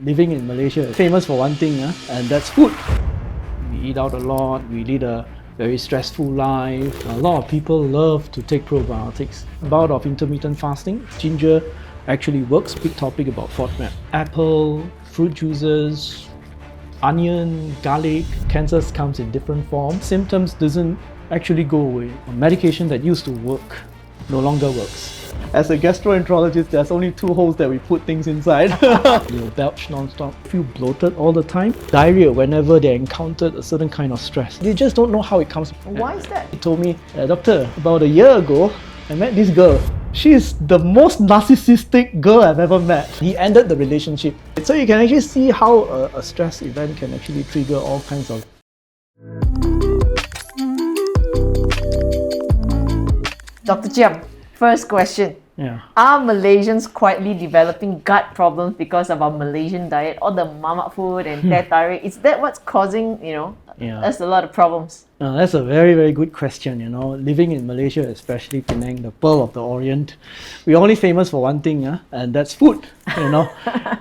Living in Malaysia is famous for one thing, and that's food. We eat out a lot, we lead a very stressful life. A lot of people love to take probiotics. A bout of intermittent fasting, ginger actually works. Big topic about FODMAP. Apple, fruit juices, onion, garlic. Cancer comes in different forms. Symptoms doesn't actually go away. A medication that used to work no longer works. As a gastroenterologist, there's only 2 holes that we put things inside. They'll belch non-stop, feel bloated all the time. Diarrhea whenever they encountered a certain kind of stress. They just don't know how it comes. Why is that? He told me, doctor, about a year ago, I met this girl. She's the most narcissistic girl I've ever met. He ended the relationship. So you can actually see how a stress event can actually trigger all kinds of... Dr. Chiam, first question. Yeah. Are Malaysians quietly developing gut problems because of our Malaysian diet, all the mamak food and teh tarik? Is that what's causing, us a lot of problems? That's a very, very good question. Living in Malaysia, especially Penang, the Pearl of the Orient, we're only famous for one thing, and that's food.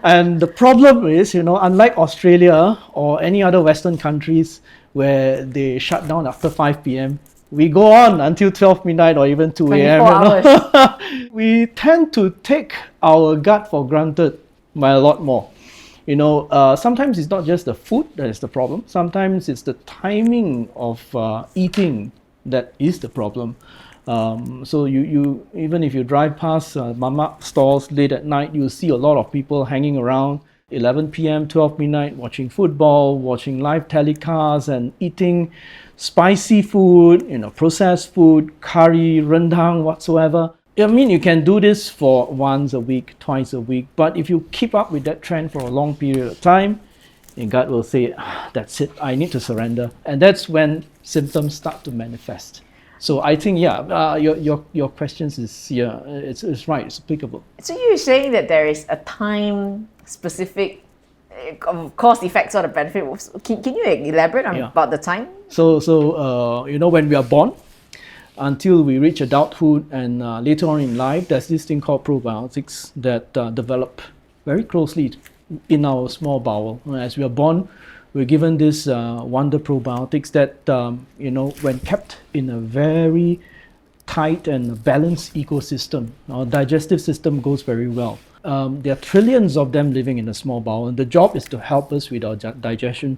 And the problem is, unlike Australia or any other Western countries where they shut down after 5 p.m., we go on until 12 midnight or even 2 a.m. 24 hours. We tend to take our gut for granted by a lot more. Sometimes it's not just the food that is the problem. Sometimes it's the timing of eating that is the problem. So you even if you drive past mamak stalls late at night, you see a lot of people hanging around 11 p.m., 12 midnight, watching football, watching live telecasts and eating spicy food, processed food, curry, rendang, whatsoever. I mean, you can do this for once a week, twice a week, but if you keep up with that trend for a long period of time, your gut will say, that's it, I need to surrender. And that's when symptoms start to manifest. So I think, your questions is, it's right, it's applicable. So you're saying that there is a time-specific cause, effect, sort of benefit. Can you elaborate about the time? So when we are born, until we reach adulthood and later on in life, there's this thing called probiotics that develop very closely in our small bowel. As we are born, we're given this wonder probiotics that, when kept in a very tight and balanced ecosystem, our digestive system goes very well. There are trillions of them living in a small bowel, and the job is to help us with our digestion,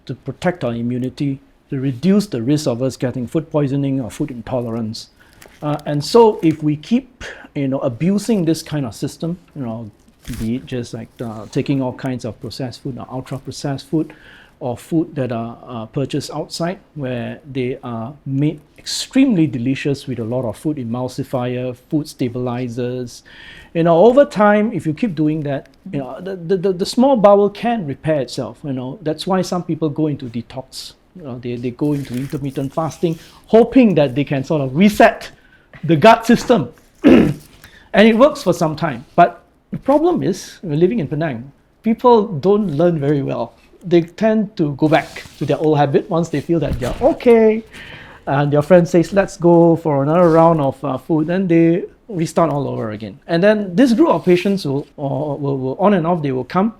to protect our immunity, to reduce the risk of us getting food poisoning or food intolerance. And so if we keep abusing this kind of system, be it just like taking all kinds of processed food or ultra processed food or food that are purchased outside where they are made extremely delicious with a lot of food emulsifier, food stabilizers. Over time, if you keep doing that, the small bowel can repair itself. That's why some people go into detox. They go into intermittent fasting, hoping that they can sort of reset the gut system. And it works for some time. But the problem is, we're living in Penang, people don't learn very well. They tend to go back to their old habit once they feel that they're okay. And their friend says, let's go for another round of food. Then they restart all over again. And then this group of patients will on and off, they will come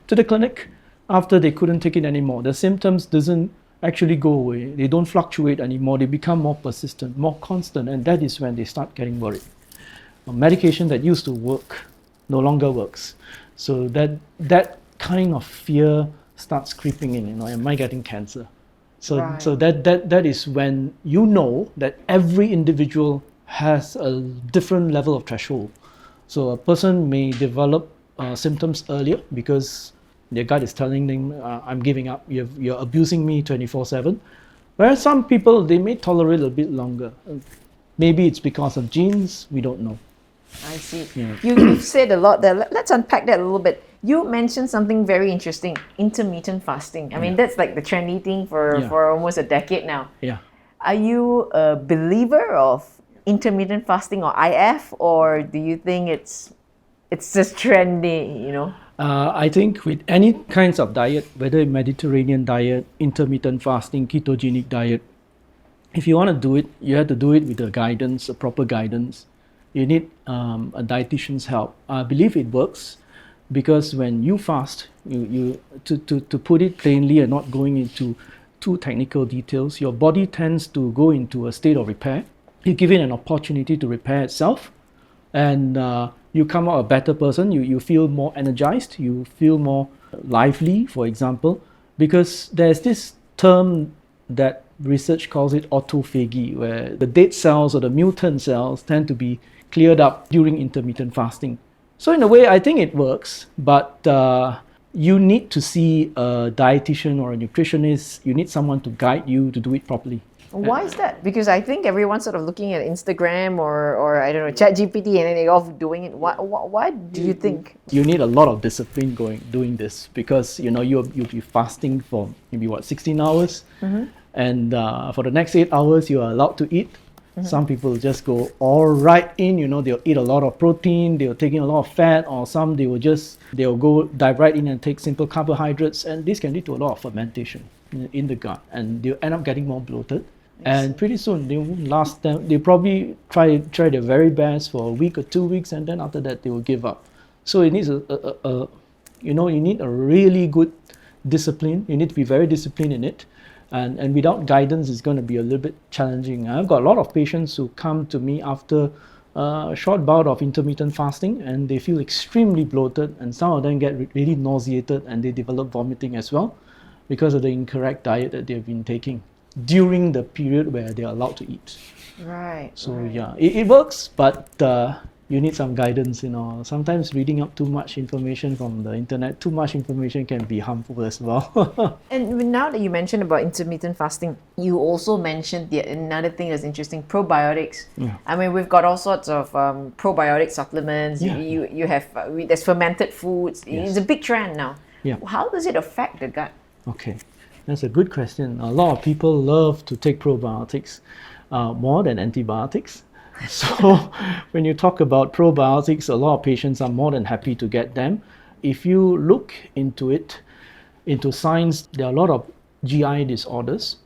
to the clinic after they couldn't take it anymore. The symptoms doesn't actually go away. They don't fluctuate anymore. They become more persistent, more constant. And that is when they start getting worried. A medication that used to work no longer works. So that kind of fear starts creeping in. Am I getting cancer? So right. So that is when that every individual has a different level of threshold. So a person may develop symptoms earlier because their gut is telling them, I'm giving up, you're abusing me 24/7. Whereas some people, they may tolerate a bit longer. Maybe it's because of genes, we don't know. I see. Yeah. You've said a lot there. Let's unpack that a little bit. You mentioned something very interesting, intermittent fasting. I mean, that's like the trendy thing for almost a decade now. Yeah. Are you a believer of intermittent fasting or IF, or do you think it's just trendy, I think with any kinds of diet, whether Mediterranean diet, intermittent fasting, ketogenic diet, if you want to do it, you have to do it with a proper guidance. You need a dietitian's help. I believe it works. because when you fast, to put it plainly and not going into too technical details, your body tends to go into a state of repair. You give it an opportunity to repair itself, and you come out a better person. You feel more energized, you feel more lively, for example, because there's this term that research calls it autophagy, where the dead cells or the mutant cells tend to be cleared up during intermittent fasting. So in a way, I think it works, but you need to see a dietitian or a nutritionist. You need someone to guide you to do it properly. Why is that? Because I think everyone's sort of looking at Instagram or I don't know, ChatGPT, and then they're all doing it. Why do you think? You need a lot of discipline doing this, because you'll be fasting for maybe 16 hours, and for the next 8 hours you are allowed to eat. Some people just go all right in, they'll eat a lot of protein, they're taking a lot of fat, or some they'll go dive right in and take simple carbohydrates, and this can lead to a lot of fermentation in the gut, and they'll end up getting more bloated. And pretty soon they won't last them. They probably try their very best for a week or 2 weeks, and then after that they will give up. So it needs you need a really good discipline. You need to be very disciplined in it, and without guidance, it's going to be a little bit challenging. I've got a lot of patients who come to me after a short bout of intermittent fasting, and they feel extremely bloated, and some of them get really nauseated, and they develop vomiting as well because of the incorrect diet that they've been taking during the period where they're allowed to eat. Right. So yeah, it works, but you need some guidance. Sometimes reading up too much information from the internet, too much information can be harmful as well. And now that you mentioned about intermittent fasting, you also mentioned another thing that's interesting: probiotics. Yeah. I mean, we've got all sorts of probiotic supplements. Yeah. You have there's fermented foods. Yes. It's a big trend now. Yeah. How does it affect the gut? Okay, that's a good question. A lot of people love to take probiotics more than antibiotics. So when you talk about probiotics, a lot of patients are more than happy to get them. If you look into science, there are a lot of GI disorders,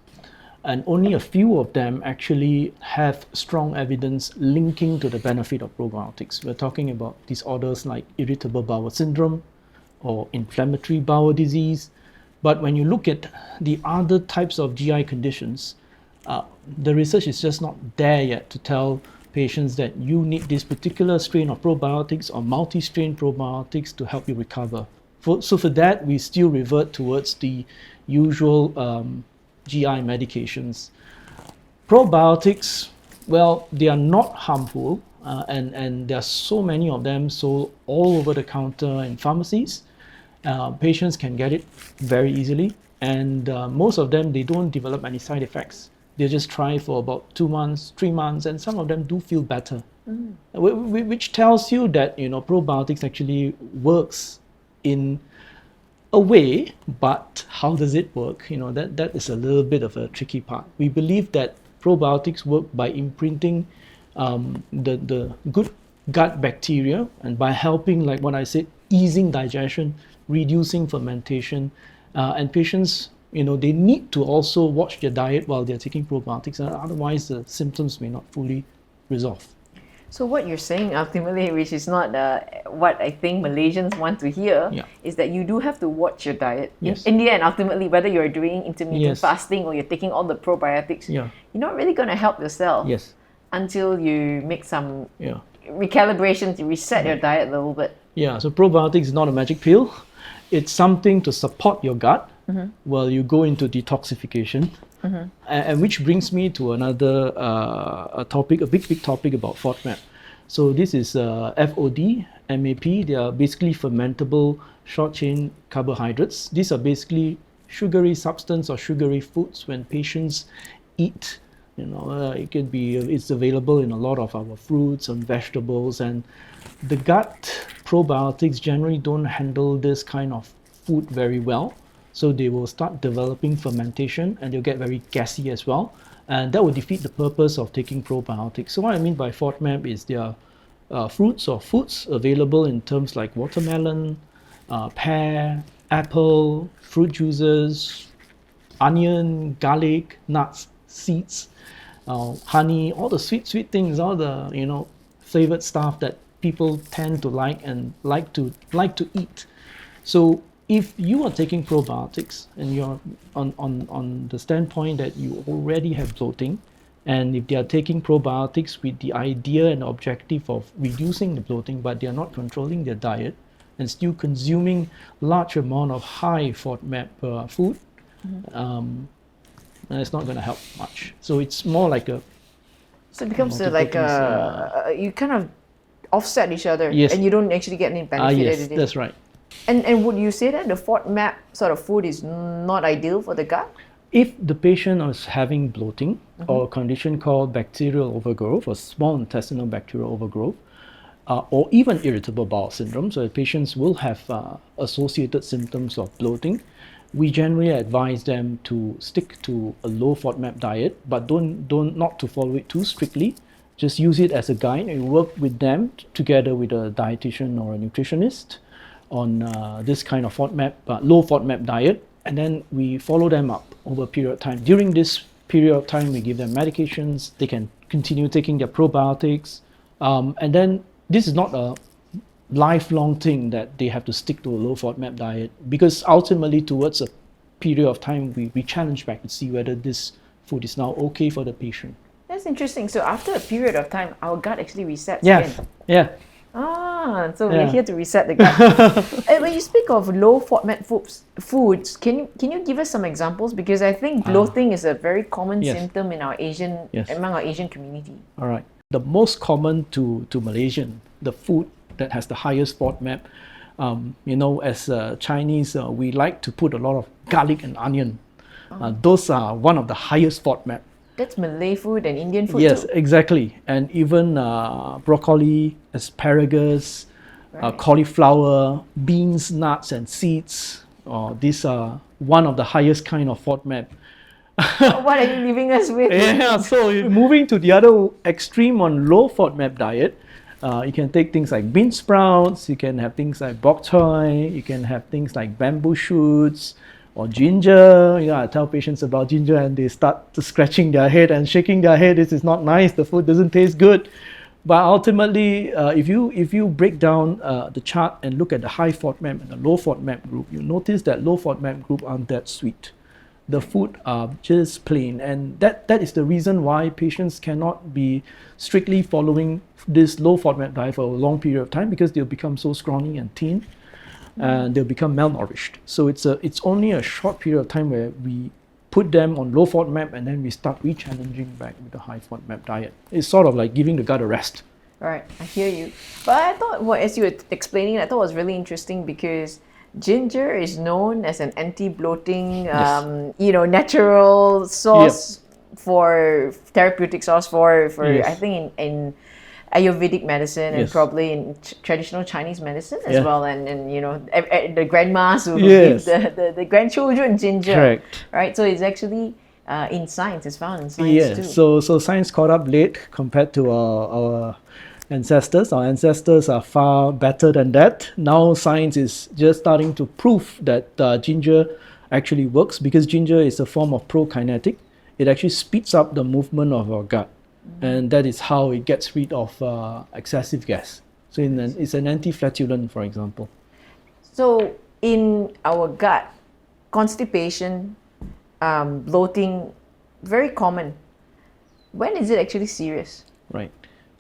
and only a few of them actually have strong evidence linking to the benefit of probiotics. We're talking about disorders like irritable bowel syndrome or inflammatory bowel disease. But when you look at the other types of GI conditions, the research is just not there yet to tell patients that you need this particular strain of probiotics or multi-strain probiotics to help you recover. So for that, we still revert towards the usual GI medications. Probiotics, well, they are not harmful, and there are so many of them sold all over the counter in pharmacies. Patients can get it very easily, and most of them, they don't develop any side effects. They just try for about 2 months, 3 months, and some of them do feel better, which tells you that probiotics actually works in a way, but how does it work? That is a little bit of a tricky part. We believe that probiotics work by imprinting the good gut bacteria, and by helping, like what I said, easing digestion, reducing fermentation, and patients, they need to also watch their diet while they're taking probiotics, otherwise the symptoms may not fully resolve. So what you're saying ultimately, which is not what I think Malaysians want to hear, is that you do have to watch your diet. Yes. In the end, ultimately, whether you're doing intermittent Yes. fasting or you're taking all the probiotics, Yeah. you're not really going to help yourself Yes. until you make some Yeah. recalibration to reset your diet a little bit. Yeah. So probiotics is not a magic pill. It's something to support your gut while you go into detoxification. And which brings me to another a topic, a big topic about FODMAP. So this is FODMAP. They are basically fermentable short-chain carbohydrates. These are basically sugary substance or sugary foods when patients eat. It could be, it's available in a lot of our fruits and vegetables, and the gut probiotics generally don't handle this kind of food very well. So they will start developing fermentation, and they'll get very gassy as well. And that will defeat the purpose of taking probiotics. So what I mean by FODMAP is there are fruits or foods available in terms like watermelon, pear, apple, fruit juices, onion, garlic, nuts, seeds, honey, all the sweet things, all the flavored stuff that people tend to like to eat. So if you are taking probiotics and you're on the standpoint that you already have bloating, and if they are taking probiotics with the idea and objective of reducing the bloating, but they are not controlling their diet and still consuming large amount of high FODMAP food, it's not going to help much. So it's more like a... So it becomes you kind of offset each other, Yes. and you don't actually get any benefit yes, out of it. that's right. And would you say that the FODMAP sort of food is not ideal for the gut? If the patient is having bloating or a condition called bacterial overgrowth or small intestinal bacterial overgrowth, or even irritable bowel syndrome, so the patients will have associated symptoms of bloating, we generally advise them to stick to a low FODMAP diet, but not to follow it too strictly. Just use it as a guide and work with them together with a dietitian or a nutritionist on this kind of low FODMAP diet, and then we follow them up over a period of time. During this period of time, we give them medications. They can continue taking their probiotics, and then this is not a lifelong thing that they have to stick to a low FODMAP diet, because ultimately towards a period of time we challenge back to see whether this food is now okay for the patient. That's interesting. So after a period of time, our gut actually resets Yes. again. Yeah. So we're here to reset the gut. And when you speak of low FODMAP foods, can you give us some examples? Because I think bloating is a very common Yes. symptom in among our Asian community. All right. The most common to Malaysian, the food that has the highest FODMAP, as Chinese, we like to put a lot of garlic and onion. Those are one of the highest FODMAP. That's Malay food and Indian food Yes, too. exactly. And even broccoli, asparagus, cauliflower, beans, nuts, and seeds. These are one of the highest kind of FODMAP. What are you leaving us with? Yeah, so moving to the other extreme on low FODMAP diet, you can take things like bean sprouts, you can have things like bok choy, you can have things like bamboo shoots, or ginger. I tell patients about ginger and they start to scratching their head and shaking their head. This is not nice. The food doesn't taste good. But ultimately, if you break down the chart and look at the high FODMAP and the low FODMAP group, you notice that low FODMAP group aren't that sweet. The food are just plain, and that is the reason why patients cannot be strictly following this low FODMAP diet for a long period of time, because they'll become so scrawny and thin. And they'll become malnourished. So it's only a short period of time where we put them on low FODMAP and then we start re-challenging back with the high FODMAP diet. It's sort of like giving the gut a rest. Right, I hear you. But I thought, as you were explaining, I thought it was really interesting because ginger is known as an anti-bloating, natural source for therapeutic source for I think in Ayurvedic medicine and probably in traditional Chinese medicine as well, and the grandmas who give the grandchildren ginger. Correct. Right, so it's actually in science. It's found in science too. So science caught up late compared to our ancestors. Our ancestors are far better than that. Now science is just starting to prove that ginger actually works, because ginger is a form of prokinetic. It actually speeds up the movement of our gut. And that is how it gets rid of excessive gas. So it's an anti-flatulent, for example. So in our gut, constipation, bloating, very common. When is it actually serious? Right.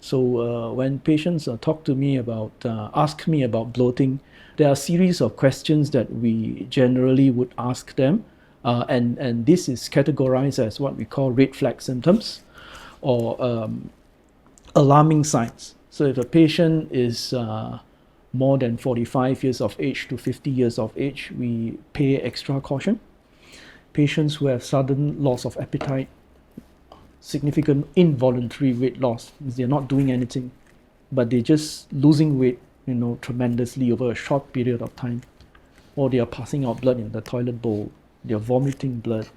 So when patients ask me about bloating, there are a series of questions that we generally would ask them. And this is categorized as what we call red flag symptoms, or alarming signs. So if a patient is more than 45 years of age to 50 years of age, we pay extra caution. Patients who have sudden loss of appetite, significant involuntary weight loss, means they're not doing anything, but they're just losing weight, tremendously over a short period of time, or they are passing out blood in the toilet bowl, they're vomiting blood,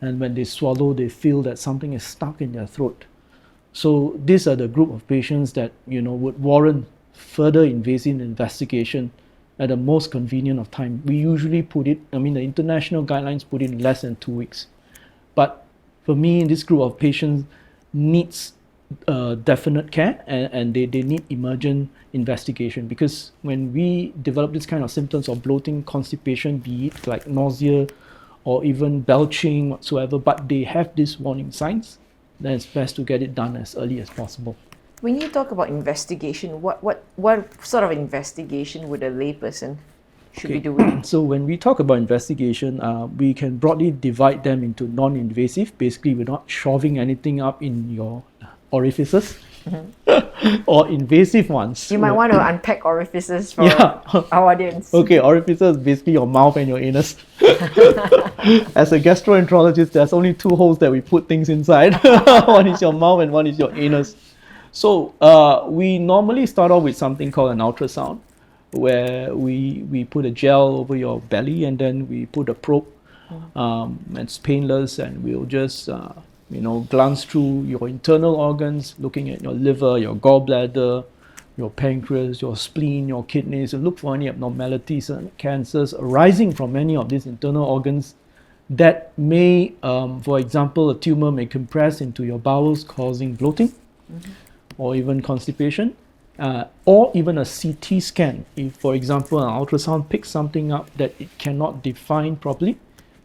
and when they swallow, they feel that something is stuck in their throat. So these are the group of patients that would warrant further invasive investigation at the most convenient of time. We usually the international guidelines put it in less than 2 weeks. But for me, this group of patients needs definite care, and they need emergent investigation, because when we develop this kind of symptoms of bloating, constipation, be it like nausea or even belching whatsoever, but they have these warning signs, then it's best to get it done as early as possible. When you talk about investigation, what sort of investigation would a layperson should be doing? So when we talk about investigation, we can broadly divide them into non-invasive. Basically, we're not shoving anything up in your orifices, or invasive ones. You might want to unpack orifices for our audience. Okay, orifices is basically your mouth and your anus. As a gastroenterologist, there's only two holes that we put things inside. One is your mouth and one is your anus. So we normally start off with something called an ultrasound, where we put a gel over your belly, and then we put a probe. It's painless, and we'll just glance through your internal organs, looking at your liver, your gallbladder, your pancreas, your spleen, your kidneys, and look for any abnormalities and cancers arising from any of these internal organs that may, for example, a tumor may compress into your bowels, causing bloating, or even constipation, or even a CT scan. If, for example, an ultrasound picks something up that it cannot define properly,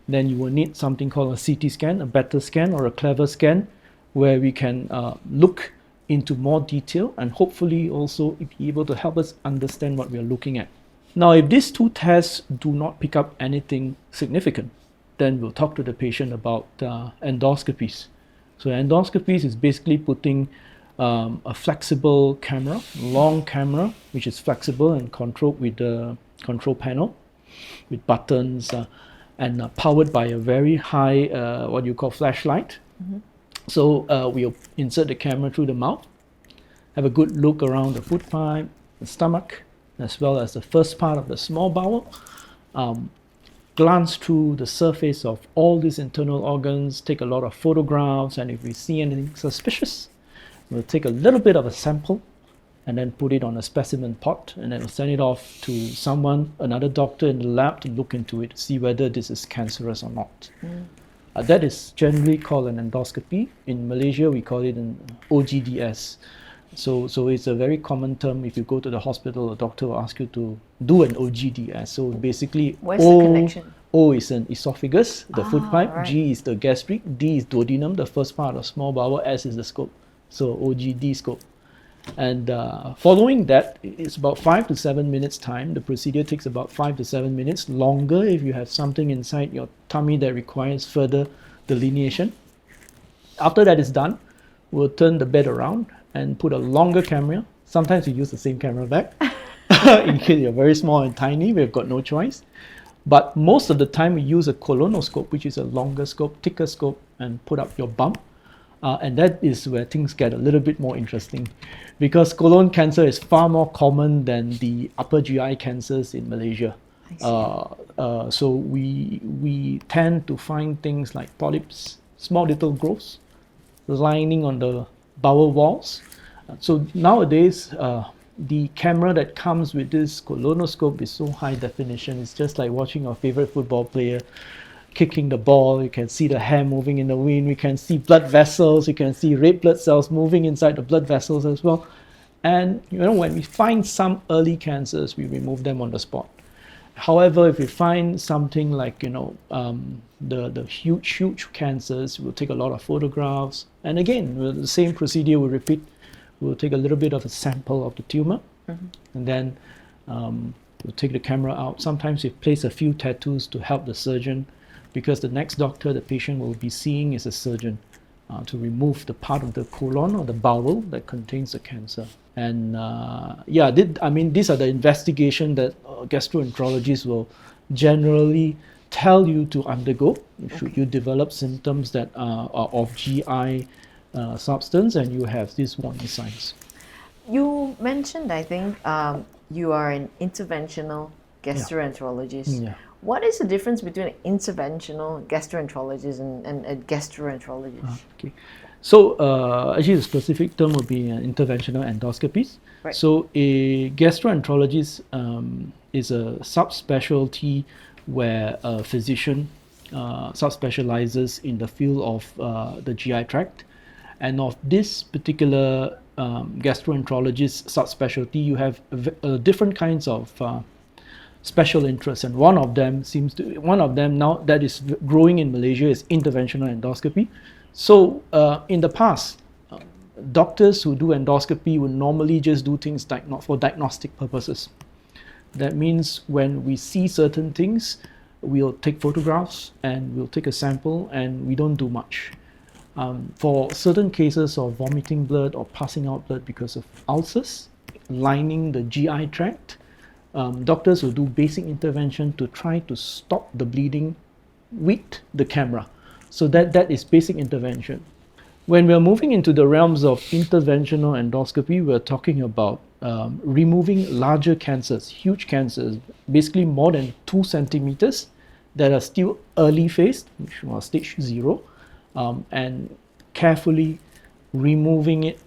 then you will need something called a CT scan, a better scan, or a clever scan, where we can look into more detail and hopefully also be able to help us understand what we are looking at. Now, if these two tests do not pick up anything significant, then we'll talk to the patient about endoscopies. So endoscopies is basically putting a flexible camera, long camera, which is flexible and controlled with the control panel, with buttons, and powered by a very high, what you call flashlight. So we'll insert the camera through the mouth, have a good look around the food pipe, the stomach, as well as the first part of the small bowel, glance through the surface of all these internal organs, take a lot of photographs, and if we see anything suspicious, we'll take a little bit of a sample and then put it on a specimen pot, and then we'll send it off to someone, another doctor in the lab, to look into it, to see whether this is cancerous or not. That is generally called an endoscopy. In Malaysia, we call it an OGDS. So it's a very common term. If you go to the hospital, the doctor will ask you to do an OGDS. So basically, what's the connection? O is an esophagus, the food pipe. Right. G is the gastric. D is duodenum, the first part of small bowel. S is the scope. So OGD scope. And following that, it's about 5 to 7 minutes time. The procedure takes about 5 to 7 minutes, longer if you have something inside your tummy that requires further delineation. After that is done, we'll turn the bed around and put a longer camera. Sometimes we use the same camera back. In case you're very small and tiny, we've got no choice. But most of the time we use a colonoscope, which is a longer scope, thicker scope, and put up your bum. And that is where things get a little bit more interesting, because colon cancer is far more common than the upper GI cancers in Malaysia. So we tend to find things like polyps, small little growths, lining on the bowel walls. So nowadays, the camera that comes with this colonoscope is so high definition. It's just like watching your favorite football player kicking the ball. You can see the hair moving in the wind. We can see blood vessels. You can see red blood cells moving inside the blood vessels as well. And when we find some early cancers, we remove them on the spot. However, if we find something like the huge cancers, we'll take a lot of photographs. And again, the same procedure will repeat. We'll take a little bit of a sample of the tumor, and then we'll take the camera out. Sometimes we place a few tattoos to help the surgeon, because the next doctor the patient will be seeing is a surgeon, to remove the part of the colon or the bowel that contains the cancer. And these are the investigation that gastroenterologists will generally tell you to undergo should you develop symptoms that are of GI substance and you have these warning signs. You mentioned, I think, you are an interventional gastroenterologist. Yeah. What is the difference between an interventional gastroenterologist and a gastroenterologist? Okay. So actually the specific term would be interventional endoscopies. Right. So a gastroenterologist is a subspecialty where a physician subspecializes in the field of the GI tract, And of this particular gastroenterologist subspecialty, you have different kinds of special interests, and one of them now that is growing in Malaysia is interventional endoscopy. So in the past, doctors who do endoscopy would normally just do things for diagnostic purposes. That means when we see certain things, we'll take photographs and we'll take a sample, and we don't do much. For certain cases of vomiting blood or passing out blood because of ulcers lining the GI tract, doctors will do basic intervention to try to stop the bleeding with the camera. So that is basic intervention. When we're moving into the realms of interventional endoscopy, we're talking about removing larger cancers, huge cancers, basically more than 2 centimeters that are still early phase, which was stage 0, and carefully removing it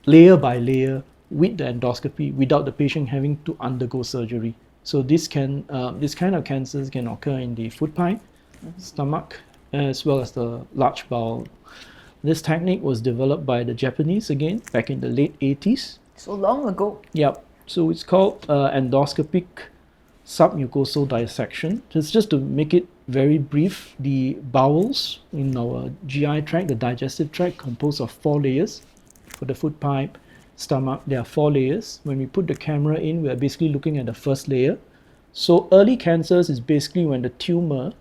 layer by layer with the endoscopy without the patient having to undergo surgery. So this kind of cancers can occur in the food pipe, stomach, as well as the large bowel. This technique was developed by the Japanese again back in the late 80s. So long ago. Yep. So it's called endoscopic submucosal dissection. Just to make it very brief, the bowels in our GI tract, the digestive tract, composed of 4 layers. For the food pipe, stomach, there are 4 layers. When we put the camera in, we are basically looking at the first layer. So early cancers is basically when the tumor,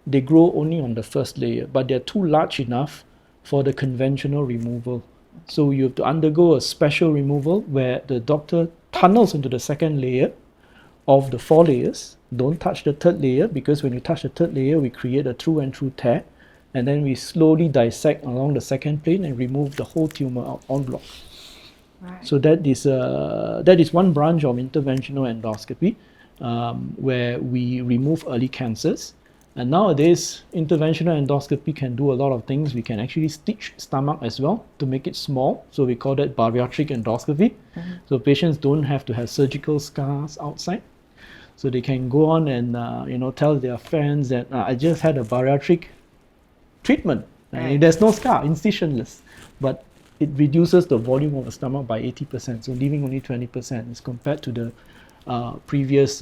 they grow only on the first layer, but they're too large enough for the conventional removal. So you have to undergo a special removal where the doctor tunnels into the second layer of the 4 layers. Don't touch the third layer, because when you touch the third layer, we create a through and through tear, and then we slowly dissect along the second plane and remove the whole tumor out en bloc. Right. So that is one branch of interventional endoscopy, where we remove early cancers. And nowadays, interventional endoscopy can do a lot of things. We can actually stitch stomach as well to make it small. So we call that bariatric endoscopy. So patients don't have to have surgical scars outside. So they can go on and tell their friends that I just had a bariatric treatment. Right. There's no scar, incisionless, but it reduces the volume of the stomach by 80%. So leaving only 20% as compared to the previous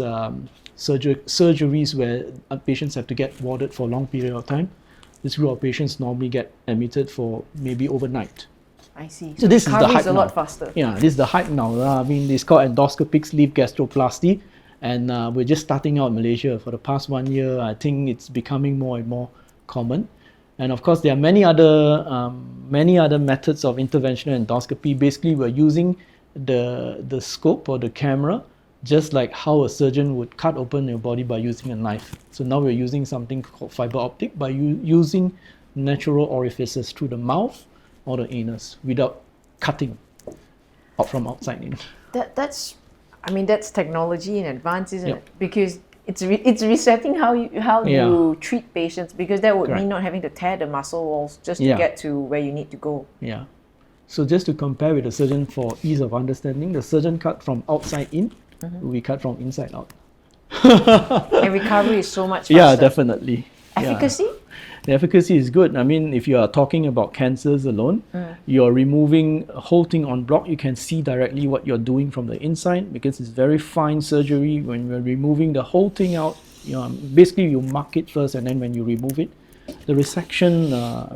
surgeries where patients have to get warded for a long period of time. This group of patients normally get admitted for maybe overnight. I see. So this is the hype a lot now. faster. Yeah, this is the hype now. I mean, it's called endoscopic sleeve gastroplasty, and we're just starting out in Malaysia. For the past 1 year, I think it's becoming more and more common. And of course, there are many other methods of interventional endoscopy. Basically, we're using the scope or the camera, just like how a surgeon would cut open your body by using a knife. So now we're using something called fiber optic by using natural orifices through the mouth or the anus without cutting out from outside in. That's technology in advance, isn't Yep. it? Because it's resetting how you treat patients, because that would Correct. mean not having to tear the muscle walls just to Yeah. get to where you need to go. Yeah. So just to compare with the surgeon for ease of understanding, the surgeon cut from outside in, we cut from inside out. And recovery is so much faster. Yeah, definitely. Efficacy? Yeah. The efficacy is good. I mean, if you are talking about cancers alone, you're removing a whole thing en bloc. You can see directly what you're doing from the inside, because it's very fine surgery. When you're removing the whole thing out, basically you mark it first, and then when you remove it, the resection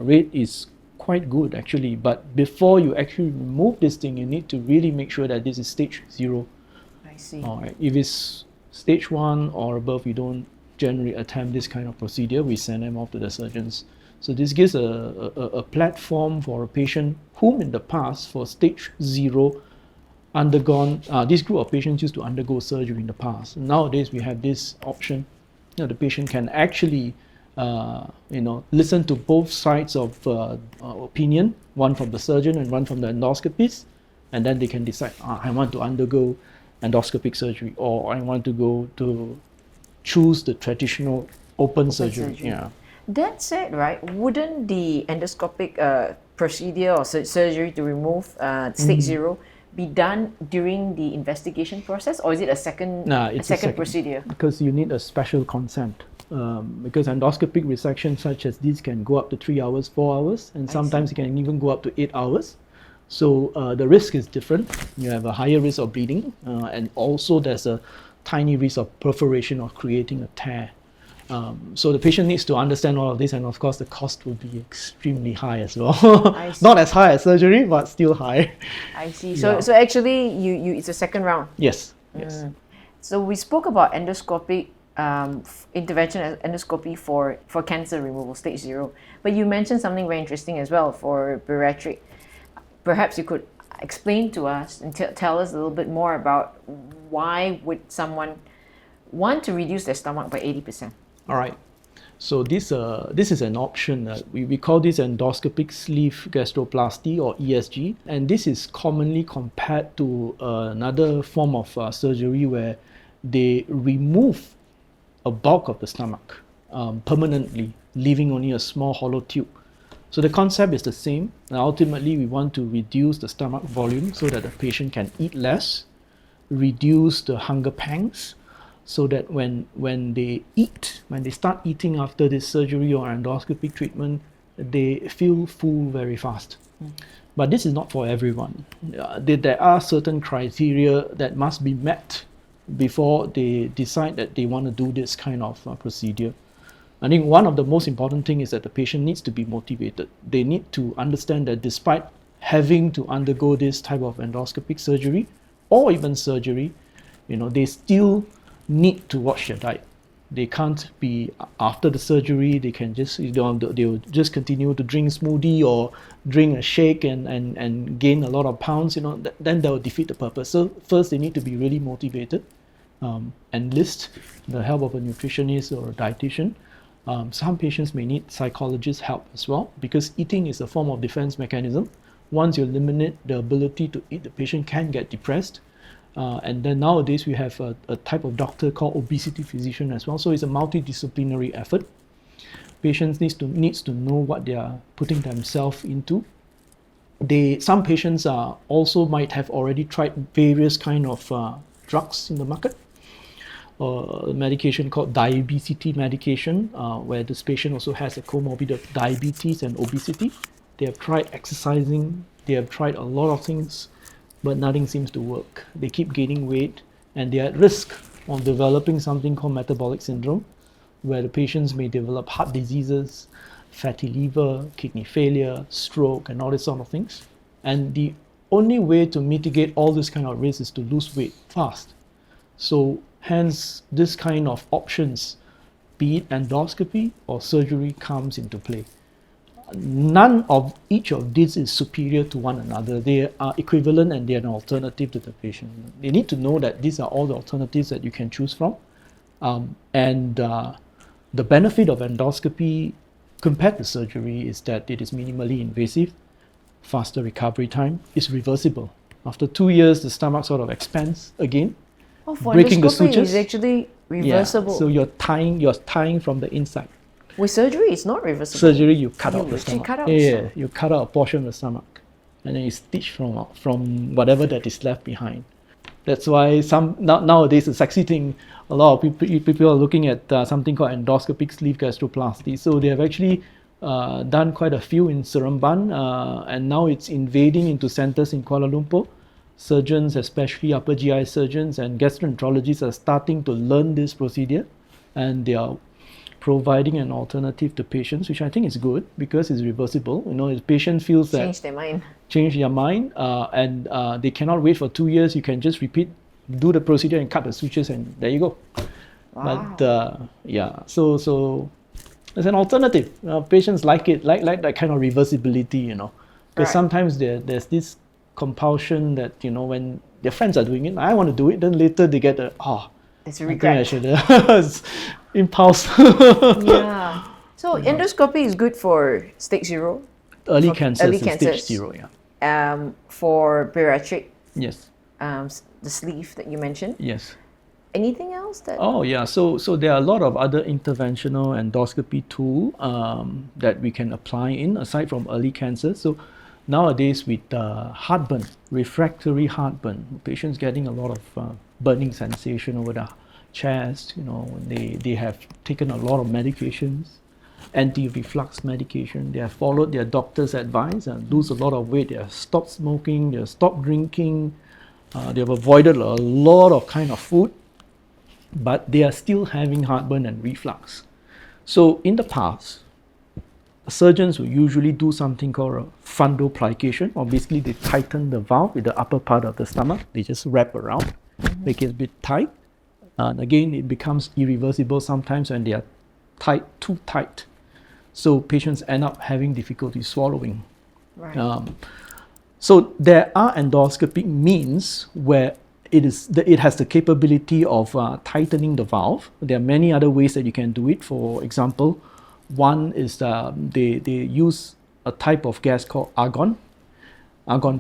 rate is quite good actually. But before you actually remove this thing, you need to really make sure that this is stage 0. I see. All right. If it's stage 1 or above, we don't generally attempt this kind of procedure. We send them off to the surgeons. So this gives a platform for a patient whom in the past, for stage 0, undergone, this group of patients used to undergo surgery in the past. Nowadays we have this option. The patient can actually listen to both sides of opinion, one from the surgeon and one from the endoscopist, and then they can decide, I want to undergo endoscopic surgery, or I want to go to choose the traditional open surgery. Yeah. That said, right, wouldn't the endoscopic procedure or surgery to remove stage 0 be done during the investigation process, or is it a second procedure? Because you need a special consent. because endoscopic resection such as this can go up to 3 hours, 4 hours, and sometimes it can even go up to 8 hours. So the risk is different. You have a higher risk of bleeding, and also there's a tiny risk of perforation or creating a tear. So the patient needs to understand all of this, and of course the cost will be extremely high as well. Not as high as surgery, but still high. I see. So actually, it's a second round. Yes. Yes. So we spoke about endoscopic intervention endoscopy for cancer removal, stage 0. But you mentioned something very interesting as well for bariatric. Perhaps you could explain to us and tell us a little bit more about why would someone want to reduce their stomach by 80%? All right. So this is an option. We call this endoscopic sleeve gastroplasty or ESG, and this is commonly compared to another form of surgery where they remove a bulk of the stomach permanently, leaving only a small hollow tube. So the concept is the same. And ultimately, we want to reduce the stomach volume so that the patient can eat less, reduce the hunger pangs, so that when they start eating after this surgery or endoscopic treatment, they feel full very fast. But this is not for everyone. There are certain criteria that must be met before they decide that they want to do this kind of procedure. I think one of the most important things is that the patient needs to be motivated. They need to understand that despite having to undergo this type of endoscopic surgery or even surgery, they still need to watch their diet. They can't be, after the surgery, they can just, they'll just continue to drink smoothie or drink a shake and gain a lot of pounds, then they'll defeat the purpose. So first they need to be really motivated, enlist the help of a nutritionist or a dietitian. Some patients may need psychologist help as well, because eating is a form of defense mechanism. Once you eliminate the ability to eat, the patient can get depressed. And then nowadays we have a type of doctor called obesity physician as well. So it's a multidisciplinary effort. Patients needs to know what they are putting themselves into. Some patients also might have already tried various kind of drugs in the market. A medication called diabetes medication, where this patient also has a comorbid of diabetes and obesity. They have tried exercising, they have tried a lot of things, but nothing seems to work. They keep gaining weight, and they are at risk of developing something called metabolic syndrome, where the patients may develop heart diseases, fatty liver, kidney failure, stroke, and all these sort of things. And the only way to mitigate all this kind of risk is to lose weight fast. So hence, this kind of options, be it endoscopy or surgery, comes into play. None of each of these is superior to one another. They are equivalent and they are an alternative to the patient. They need to know that these are all the alternatives that you can choose from. The benefit of endoscopy compared to surgery is that it is minimally invasive, faster recovery time, is reversible. After 2 years, the stomach sort of expands again. For breaking the endoscopy, sutures. is actually reversible. Yeah, so you're tying from the inside. With surgery, it's not reversible. Surgery, you cut out the stomach. Cut out you cut out a portion of the stomach, and then you stitch from whatever that is left behind. That's why nowadays the sexy thing, a lot of people are looking at something called endoscopic sleeve gastroplasty. So they have actually done quite a few in Seremban, and now it's invading into centers in Kuala Lumpur. Surgeons, especially upper GI surgeons and gastroenterologists, are starting to learn this procedure, and they are providing an alternative to patients, which I think is good because it's reversible. If patient feels that change their mind, and they cannot wait for 2 years, you can just do the procedure and cut the sutures, and there you go. Wow. But so it's an alternative. Patients like it, like that kind of reversibility, because sometimes there's this compulsion that when their friends are doing it, I want to do it, then later they get it's a regret. I think I should impulse. Yeah. So endoscopy is good for stage 0. Early cancers, stage 0, yeah. For bariatric. Yes. The sleeve that you mentioned. Yes. Anything else that? Oh yeah. So there are a lot of other interventional endoscopy tools that we can apply in aside from early cancer. So nowadays with refractory heartburn, patients getting a lot of burning sensation over the chest, they have taken a lot of medications, anti-reflux medication. They have followed their doctor's advice and lose a lot of weight. They have stopped smoking, they have stopped drinking, they have avoided a lot of kind of food, but they are still having heartburn and reflux. So in the past, surgeons will usually do something called a fundoplication, or basically they tighten the valve with the upper part of the stomach. They just wrap around, make it a bit tight. And again, it becomes irreversible sometimes when they are too tight. So patients end up having difficulty swallowing. Right. So there are endoscopic means where it has the capability of tightening the valve. There are many other ways that you can do it. For example, one is they use a type of gas called argon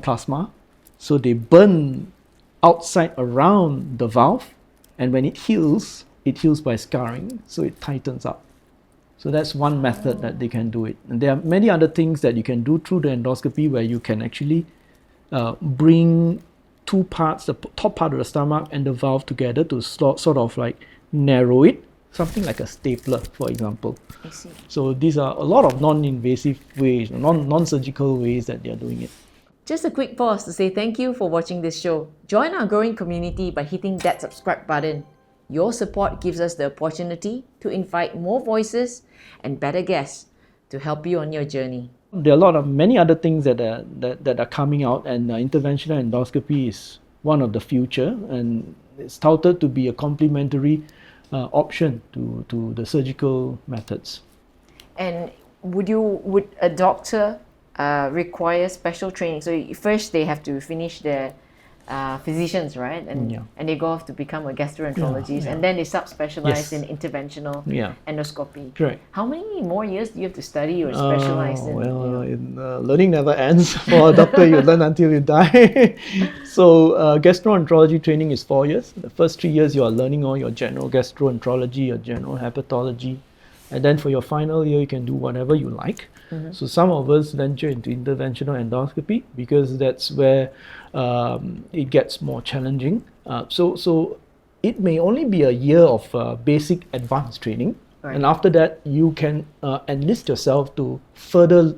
plasma. So they burn outside around the valve, and when it heals by scarring, so it tightens up. So that's one method that they can do it. And there are many other things that you can do through the endoscopy where you can actually bring two parts, the top part of the stomach and the valve together to sort of like narrow it, something like a stapler, for example. I see. So these are a lot of non-invasive ways, non-surgical ways that they are doing it. Just a quick pause to say thank you for watching this show. Join our growing community by hitting that subscribe button. Your support gives us the opportunity to invite more voices and better guests to help you on your journey. There are many other things that are coming out, and interventional endoscopy is one of the future, and it's touted to be a complementary option to the surgical methods. And would a doctor require special training? So first they have to finish their physicians, right? And they go off to become a gastroenterologist, and then they subspecialize in interventional endoscopy. Correct. How many more years do you have to study or specialize in? Well, learning never ends. For a doctor, you learn until you die. So gastroenterology training is 4 years. The first 3 years, you are learning all your general gastroenterology, your general hepatology. And then for your final year, you can do whatever you like. So some of us venture into interventional endoscopy because that's where it gets more challenging. So it may only be a year of basic advanced training. Right. And after that, you can enlist yourself to further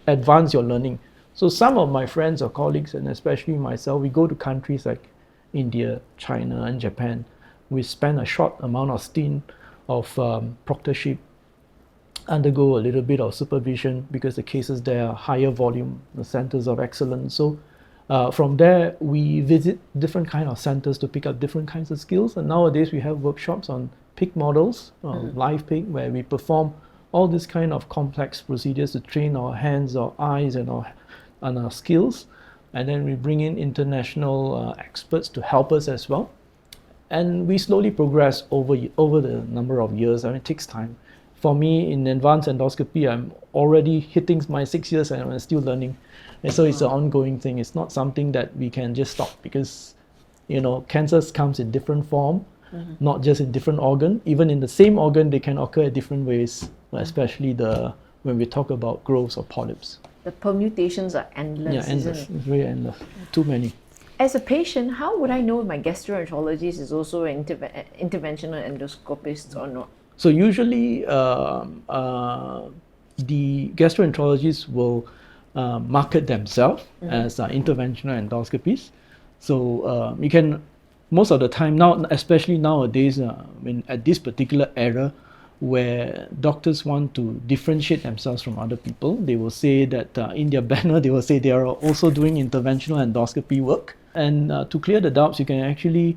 advance your learning. So some of my friends or colleagues, and especially myself, we go to countries like India, China, and Japan. We spend a short amount of stint of proctorship, undergo a little bit of supervision because the cases there are higher volume, the centers of excellence. So from there, we visit different kind of centers to pick up different kinds of skills. And nowadays, we have workshops on pig models, live pig, where we perform all these kind of complex procedures to train our hands, our eyes, and our skills. And then we bring in international experts to help us as well. And we slowly progress over the number of years. I mean, it takes time. For me, in advanced endoscopy, I'm already hitting my 6 years and I'm still learning. And so it's an ongoing thing. It's not something that we can just stop because, cancer comes in different form, not just in different organ. Even in the same organ, they can occur in different ways, especially when we talk about growths or polyps. The permutations are endless. Yeah, endless. Isn't it? It's very endless. Too many. As a patient, how would I know if my gastroenterologist is also an interventional endoscopist or not? So usually the gastroenterologists will market themselves as interventional endoscopies. So you can, most of the time now, especially nowadays, at this particular era where doctors want to differentiate themselves from other people, they will say that in their banner, they will say they are also doing interventional endoscopy work. And to clear the doubts, you can actually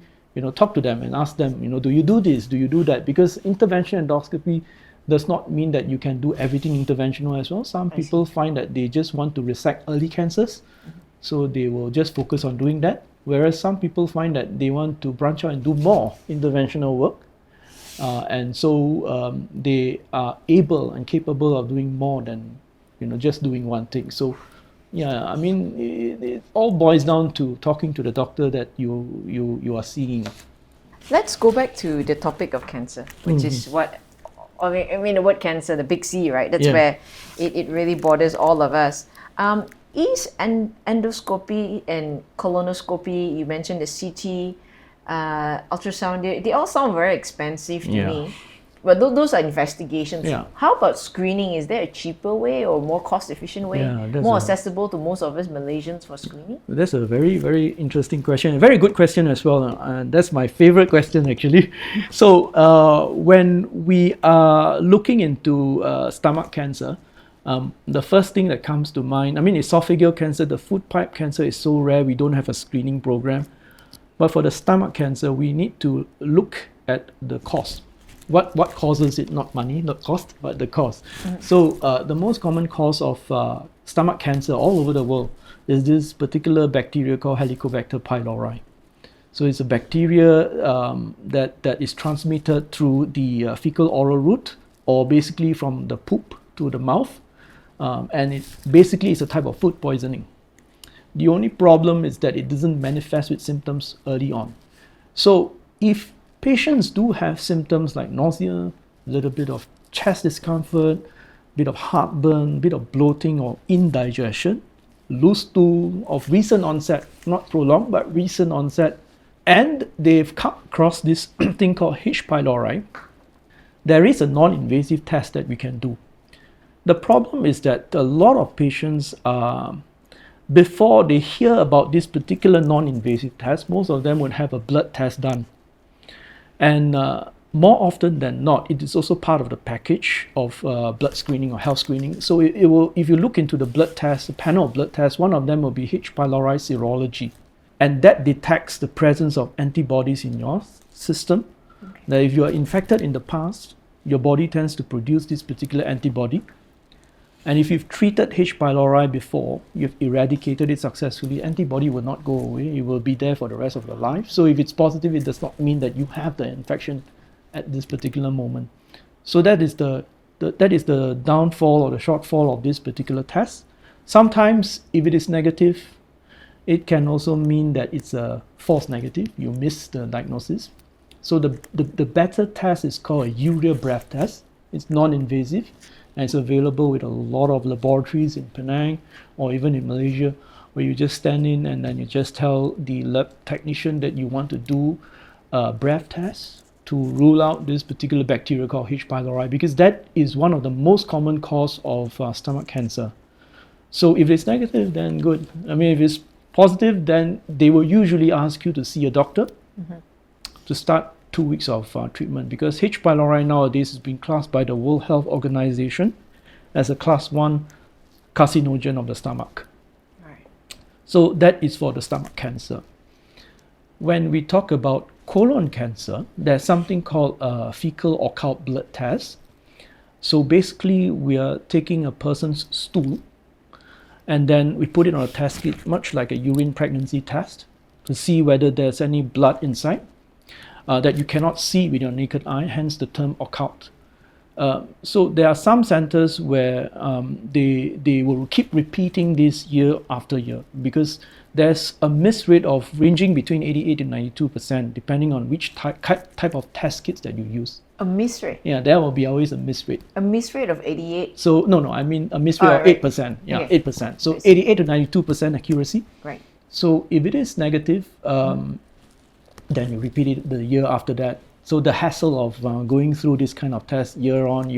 talk to them and ask them, do you do this? Do you do that? Because interventional endoscopy does not mean that you can do everything interventional as well. Some people find that they just want to resect early cancers, so they will just focus on doing that. Whereas some people find that they want to branch out and do more interventional work. And so they are able and capable of doing more than just doing one thing. So yeah, I mean, it all boils down to talking to the doctor that you are seeing. Let's go back to the topic of cancer, which is the word cancer, the big C, right? That's where it really bothers all of us. Is endoscopy and colonoscopy, you mentioned the CT, ultrasound, they all sound very expensive to me. But those are investigations. Yeah. How about screening? Is there a cheaper way or more cost-efficient way, more accessible to most of us Malaysians for screening? That's a very, very interesting question. A very good question as well. And that's my favorite question, actually. So when we are looking into stomach cancer, the first thing that comes to mind, I mean, esophageal cancer, the food pipe cancer is so rare, we don't have a screening program. But for the stomach cancer, we need to look at the cost. What causes it? Not money, not cost, but the cost. So the most common cause of stomach cancer all over the world is this particular bacteria called Helicobacter pylori. So it's a bacteria that is transmitted through the fecal oral route, or basically from the poop to the mouth. And it basically is a type of food poisoning. The only problem is that it doesn't manifest with symptoms early on. So if patients do have symptoms like nausea, a little bit of chest discomfort, bit of heartburn, bit of bloating or indigestion, loose stool of recent onset, not prolonged, but recent onset, and they've come across this thing called H. pylori, there is a non-invasive test that we can do. The problem is that a lot of patients, before they hear about this particular non-invasive test, most of them would have a blood test done. And more often than not, it is also part of the package of blood screening or health screening. So it will, if you look into the blood test, the panel of blood tests, one of them will be H. pylori serology. And that detects the presence of antibodies in your system. Okay. Now, if you are infected in the past, your body tends to produce this particular antibody. And if you've treated H. pylori before, you've eradicated it successfully, antibody will not go away. It will be there for the rest of your life. So if it's positive, it does not mean that you have the infection at this particular moment. So that is the downfall or the shortfall of this particular test. Sometimes, if it is negative, it can also mean that it's a false negative. You miss the diagnosis. So the better test is called a urea breath test. It's non-invasive. And it's available with a lot of laboratories in Penang or even in Malaysia, where you just stand in and then you just tell the lab technician that you want to do a breath test to rule out this particular bacteria called H. pylori, because that is one of the most common cause of stomach cancer. So if it's negative, then good. I mean, if it's positive, then they will usually ask you to see a doctor to start 2 weeks of treatment, because H. pylori nowadays is being classed by the World Health Organization as a class 1 carcinogen of the stomach. Right. So that is for the stomach cancer. When we talk about colon cancer, there's something called a fecal occult blood test. So basically, we are taking a person's stool and then we put it on a test kit, much like a urine pregnancy test, to see whether there's any blood inside. That you cannot see with your naked eye, hence the term occult. So there are some centers where they will keep repeating this year after year, because there's a miss rate of ranging between 88 and 92%, depending on which type of test kits that you use. A miss rate? Yeah, there will be always a miss rate. A miss rate of 88? So, no, I mean a miss rate of 8%. Yeah, okay. 8%. So 88 to 92% accuracy. Right. So if it is negative, then you repeat it the year after that. So the hassle of going through this kind of test year on.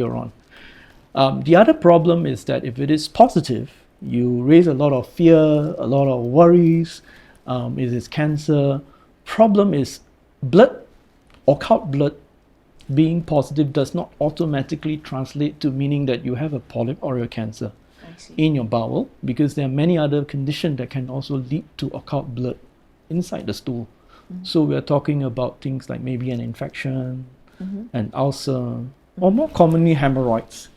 The other problem is that if it is positive, you raise a lot of fear, a lot of worries. Is it cancer? Problem is blood, occult blood being positive does not automatically translate to meaning that you have a polyp or a cancer in your bowel, because there are many other conditions that can also lead to occult blood inside the stool. So we are talking about things like maybe an infection, an ulcer, or more commonly hemorrhoids.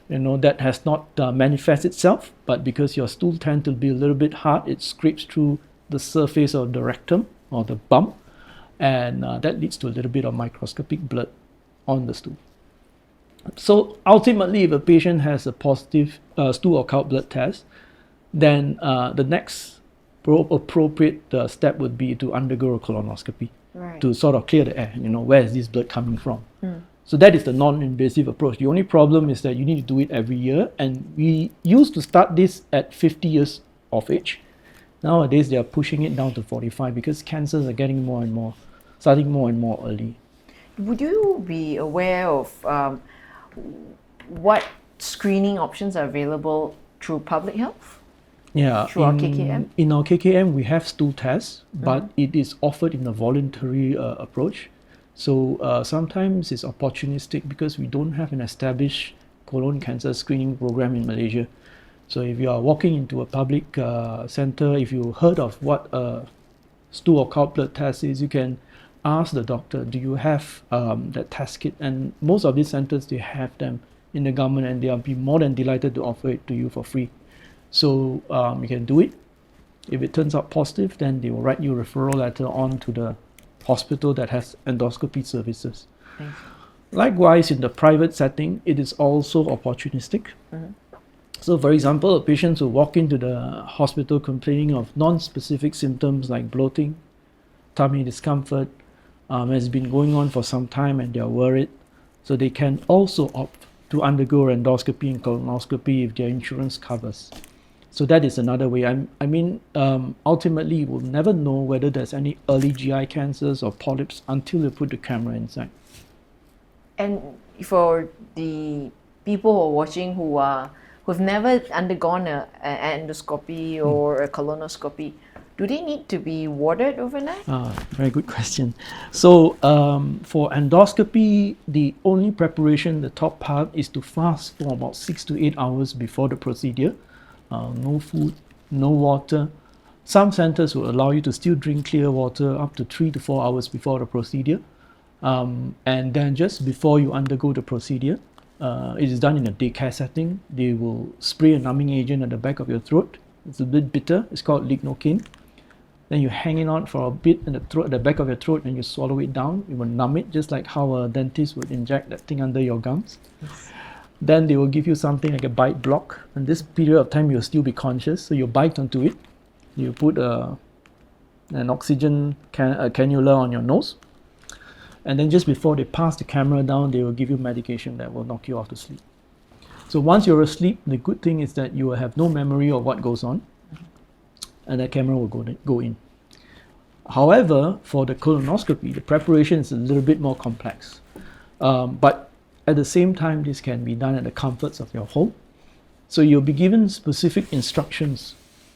That has not manifest itself, but because your stool tends to be a little bit hard, it scrapes through the surface of the rectum or the bum, and that leads to a little bit of microscopic blood on the stool. So ultimately, if a patient has a positive stool occult blood test, then the next appropriate step would be to undergo a colonoscopy to sort of clear the air. Where is this blood coming from? So that is the non-invasive approach. The only problem is that you need to do it every year, and we used to start this at 50 years of age. Nowadays, they are pushing it down to 45 because cancers are getting more and more. starting more and more early. Would you be aware of what screening options are available through public health? Yeah, through our KKM? In our KKM, we have stool tests, but it is offered in a voluntary approach. So sometimes it's opportunistic because we don't have an established colon cancer screening program in Malaysia. So if you are walking into a public center, if you heard of what a stool occult blood test is, you can ask the doctor, do you have that test kit? And most of these centers, they have them in the government, and they'll be more than delighted to offer it to you for free. So you can do it. If it turns out positive, then they will write you a referral letter on to the hospital that has endoscopy services. Likewise, in the private setting, it is also opportunistic. So for example, patients who walk into the hospital complaining of non-specific symptoms like bloating, tummy discomfort, has been going on for some time and they are worried. So they can also opt to undergo endoscopy and colonoscopy if their insurance covers. So that is another way. Ultimately, you will never know whether there's any early GI cancers or polyps until you put the camera inside. And for the people who are watching who've never undergone an endoscopy or a colonoscopy, do they need to be warded overnight? Very good question. So for endoscopy, the only preparation, the top part, is to fast for about 6 to 8 hours before the procedure. No food, no water. Some centers will allow you to still drink clear water up to 3 to 4 hours before the procedure. And then just before you undergo the procedure, it is done in a daycare setting. They will spray a numbing agent at the back of your throat. It's a bit bitter. It's called lignocaine. Then you hang it on for a bit in the throat, at the back of your throat, and you swallow it down. You will numb it, just like how a dentist would inject that thing under your gums. Yes. Then they will give you something like a bite block. And this period of time, you'll still be conscious. So you bite onto it. You put an oxygen cannula on your nose. And then just before they pass the camera down, they will give you medication that will knock you off to sleep. So once you're asleep, the good thing is that you will have no memory of what goes on. And that camera will go in. However, for the colonoscopy, the preparation is a little bit more complex. But at the same time, this can be done at the comforts of your home. So you'll be given specific instructions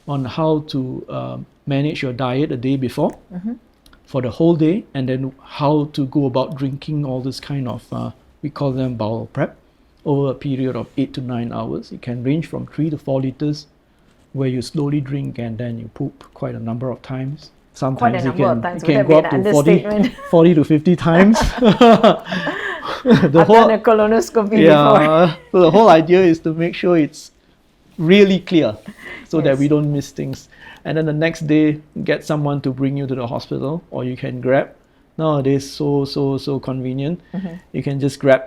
on how to manage your diet a day before for the whole day, and then how to go about drinking all this kind of, we call them bowel prep, over a period of 8 to 9 hours. It can range from 3 to 4 liters, where you slowly drink and then you poop quite a number of times. Sometimes it can go up to 40 to 50 times. I've done a colonoscopy before. So the whole idea is to make sure it's really clear so that we don't miss things. And then the next day, get someone to bring you to the hospital, or you can grab. Nowadays, so convenient. You can just grab.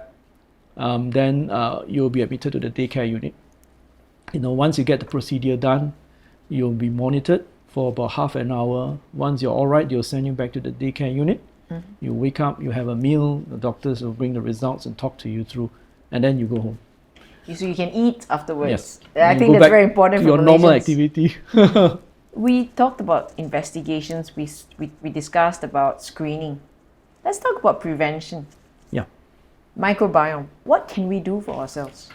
Then you'll be admitted to the daycare unit. Once you get the procedure done, you'll be monitored for about half an hour. Once you're all right, they'll send you back to the daycare unit. You wake up, you have a meal, the doctors will bring the results and talk to you through, and then you go home. So you can eat afterwards. Yes. I think that's very important for your normal activity. We talked about investigations, we discussed about screening. Let's talk about prevention. Yeah. Microbiome. What can we do for ourselves?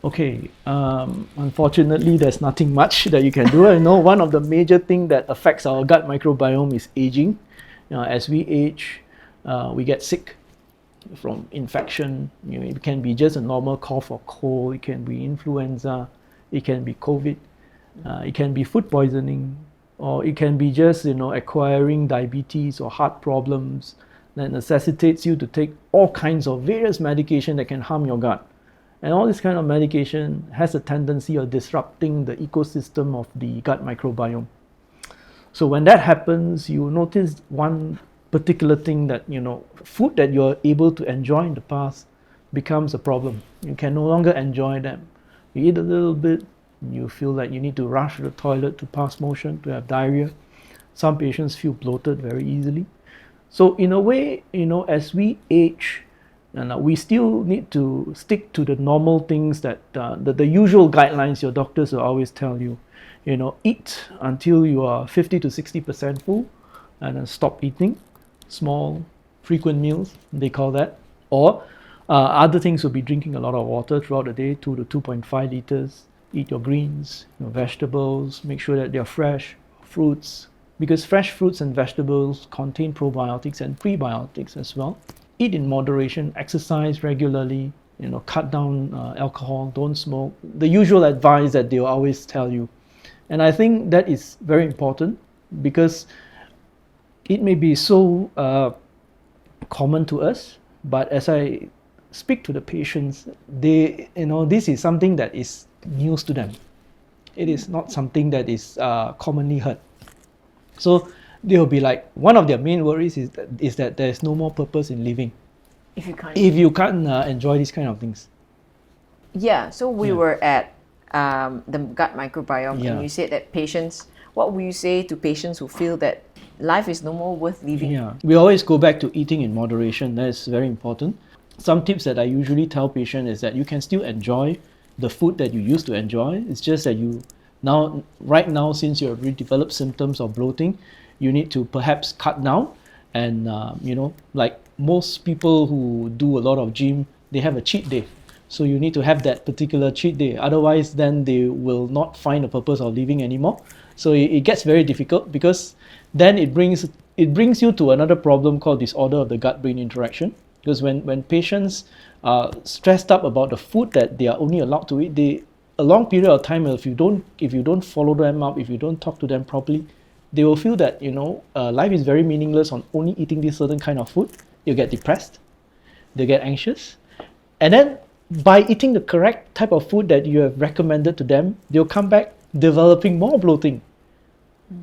Okay, unfortunately, there's nothing much that you can do. One of the major things that affects our gut microbiome is aging. As we age, we get sick from infection. It can be just a normal cough or cold. It can be influenza. It can be COVID. It can be food poisoning, or it can be just acquiring diabetes or heart problems that necessitates you to take all kinds of various medication that can harm your gut. And all this kind of medication has a tendency of disrupting the ecosystem of the gut microbiome. So when that happens, you notice one particular thing that, food that you're able to enjoy in the past becomes a problem. You can no longer enjoy them. You eat a little bit, you feel like you need to rush to the toilet to pass motion, to have diarrhea. Some patients feel bloated very easily. So in a way, as we age, and we still need to stick to the normal things that the usual guidelines your doctors will always tell you. Eat until you are 50 to 60% full, and then stop eating. small, frequent meals, they call that. Or other things would be drinking a lot of water throughout the day, 2 to 2.5 liters. Eat your greens, your vegetables, make sure that they're fresh, fruits, because fresh fruits and vegetables contain probiotics and prebiotics as well. Eat in moderation, exercise regularly, cut down alcohol, don't smoke. The usual advice that they'll always tell you. And I think that is very important because it may be so common to us, but as I speak to the patients, this is something that is news to them. It is not something that is commonly heard. So they'll be like, one of their main worries is that there's no more purpose in living if you can't enjoy these kind of things. Yeah, so we were at the gut microbiome, and you said that patients, what will you say to patients who feel that life is no more worth living? Yeah, we always go back to eating in moderation. That's very important. Some tips that I usually tell patients is that you can still enjoy the food that you used to enjoy. It's just that right now, since you have already developed symptoms of bloating, you need to perhaps cut down. And like most people who do a lot of gym, they have a cheat day. So you need to have that particular cheat day. Otherwise, then they will not find a purpose of living anymore. So it gets very difficult, because then it brings you to another problem called disorder of the gut-brain interaction. Because when patients are stressed up about the food that they are only allowed to eat, a long period of time, if you don't follow them up, if you don't talk to them properly, they will feel that life is very meaningless on only eating this certain kind of food. You'll get depressed, they get anxious, and then by eating the correct type of food that you have recommended to them, they'll come back developing more bloating,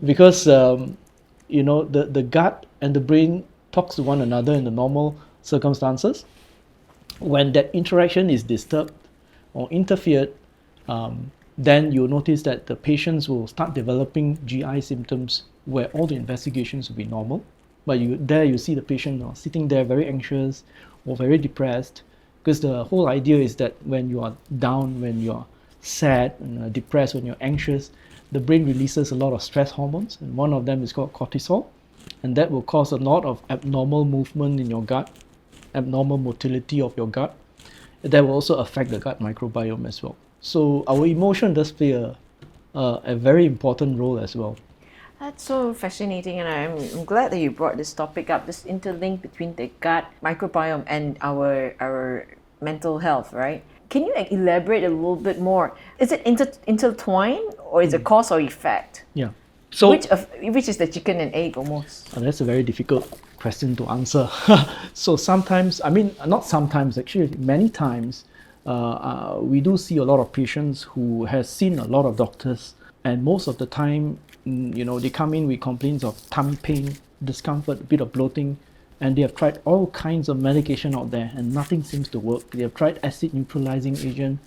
because the gut and the brain talks to one another in the normal circumstances. When that interaction is disturbed or interfered, then you'll notice that the patients will start developing GI symptoms where all the investigations will be normal, but you see the patient sitting there very anxious or very depressed, because the whole idea is that when you are down, when you are sad and depressed, when you're anxious, the brain releases a lot of stress hormones, and one of them is called cortisol, and that will cause a lot of abnormal movement in your gut, abnormal motility of your gut. That will also affect the gut microbiome as well. So our emotion does play a very important role as well. That's so fascinating, and I'm glad that you brought this topic up, this interlink between the gut microbiome and our mental health, right? Can you elaborate a little bit more? Is it intertwined, or is it cause or effect? Yeah. So which is the chicken and egg almost? That's a very difficult question to answer. So sometimes, not sometimes, actually many times, we do see a lot of patients who has seen a lot of doctors, and most of the time, they come in with complaints of tummy pain, discomfort, a bit of bloating, and they have tried all kinds of medication out there and nothing seems to work. They have tried acid neutralizing agent,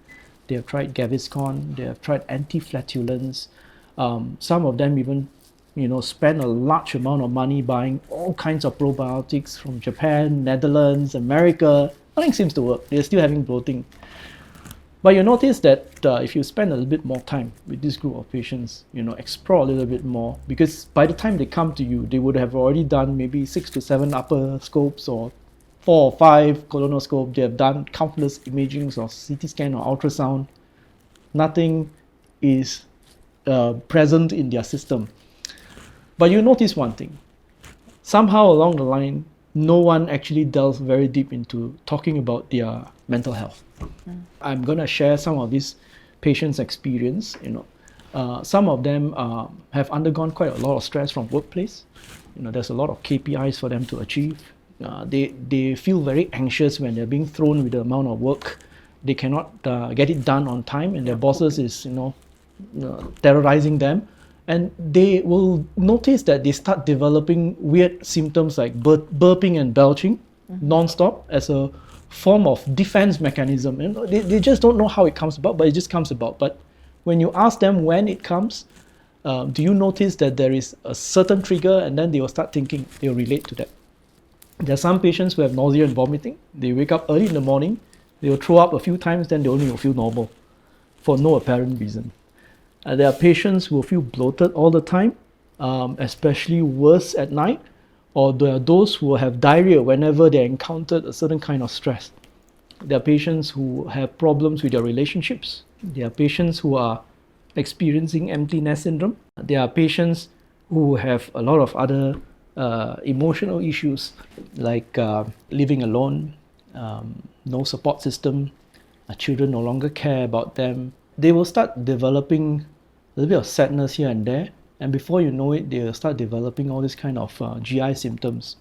they have tried Gaviscon, they have tried anti-flatulence. Some of them even spend a large amount of money buying all kinds of probiotics from Japan, Netherlands, America. Nothing seems to work. They're still having bloating. But you notice that if you spend a little bit more time with this group of patients, explore a little bit more, because by the time they come to you, they would have already done maybe 6 to 7 upper scopes or 4 or 5 colonoscopes. They have done countless imagings or CT scan or ultrasound. Nothing is present in their system. But you notice one thing. Somehow along the line, no one actually delves very deep into talking about their mental health. I'm going to share some of these patients' experience. Some of them have undergone quite a lot of stress from workplace. There's a lot of KPIs for them to achieve. They feel very anxious when they're being thrown with the amount of work. They cannot get it done on time, and their bosses is terrorizing them. And they will notice that they start developing weird symptoms like burping and belching non-stop as a form of defense mechanism. They just don't know how it comes about, but it just comes about. But when you ask them when it comes, do you notice that there is a certain trigger, and then they will start thinking, they'll relate to that. There are some patients who have nausea and vomiting. They wake up early in the morning, they will throw up a few times, then they only will feel normal for no apparent reason. There are patients who will feel bloated all the time, especially worse at night, or there are those who have diarrhea whenever they encountered a certain kind of stress. There are patients who have problems with their relationships. There are patients who are experiencing empty nest syndrome. There are patients who have a lot of other emotional issues like living alone, no support system, children no longer care about them. They will start developing a little bit of sadness here and there, and before you know it, they'll start developing all these kind of GI symptoms.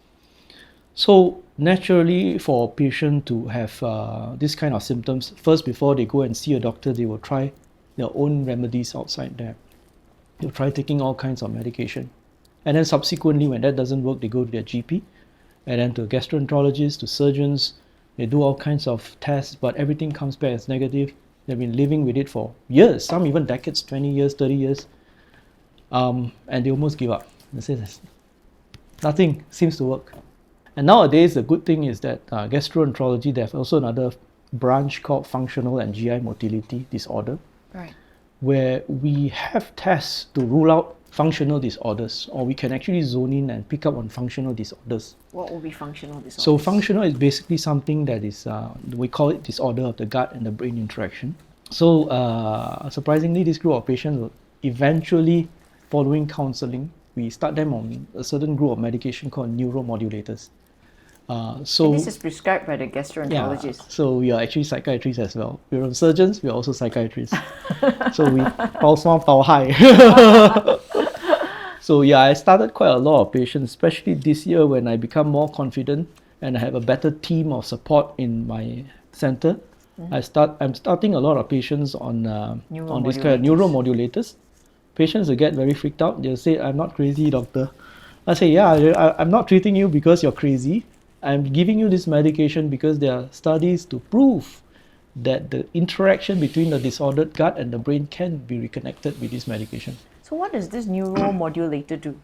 So naturally, for a patient to have this kind of symptoms, first before they go and see a doctor, they will try their own remedies outside there. They'll try taking all kinds of medication. And then subsequently, when that doesn't work, they go to their GP, and then to a gastroenterologist, to surgeons. They do all kinds of tests, but everything comes back as negative. They've been living with it for years, some even decades, 20 years, 30 years. And they almost give up. They say nothing seems to work. And nowadays, the good thing is that gastroenterology, there's also another branch called functional and GI motility disorder, right, where we have tests to rule out functional disorders, or we can actually zone in and pick up on functional disorders. What will be functional disorders? So functional is basically something that is, we call it disorder of the gut and the brain interaction. So surprisingly, this group of patients will eventually, following counseling, we start them on a certain group of medication called neuromodulators. And this is prescribed by the gastroenterologist. Yeah, so we are actually psychiatrists as well. We're surgeons, we're also psychiatrists. So we pao small, pao high. So yeah, I started quite a lot of patients, especially this year when I become more confident and I have a better team of support in my center. Mm-hmm. I'm starting a lot of patients on this kind of neuromodulators. Patients will get very freaked out. They'll say, "I'm not crazy, doctor." I say, "Yeah, I'm not treating you because you're crazy. I'm giving you this medication because there are studies to prove that the interaction between the disordered gut and the brain can be reconnected with this medication." So what does this neuromodulator do?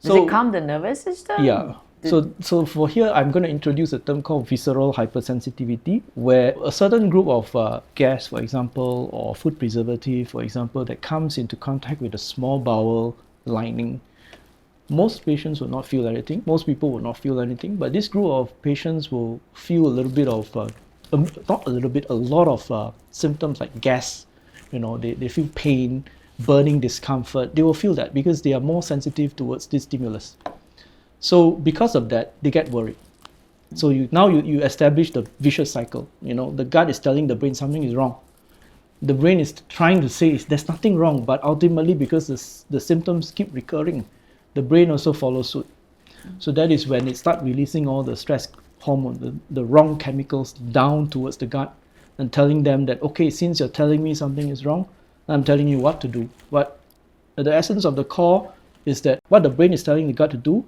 Does it calm the nervous system? Yeah. So for here, I'm going to introduce a term called visceral hypersensitivity, where a certain group of gas, for example, or food preservative, for example, that comes into contact with the small bowel lining. Most patients will not feel anything. Most people will not feel anything. But this group of patients will feel a little bit of, not a little bit, a lot of symptoms like gas. You know, they feel pain, burning discomfort. They will feel that because they are more sensitive towards this stimulus. So because of that, they get worried. So you establish the vicious cycle. You know, the gut is telling the brain something is wrong. The brain is trying to say there's nothing wrong, but ultimately because the symptoms keep recurring, the brain also follows suit. So that is when it starts releasing all the stress hormone, the wrong chemicals down towards the gut and telling them that, okay, since you're telling me something is wrong, I'm telling you what to do. But the essence of the core is that what the brain is telling the gut to do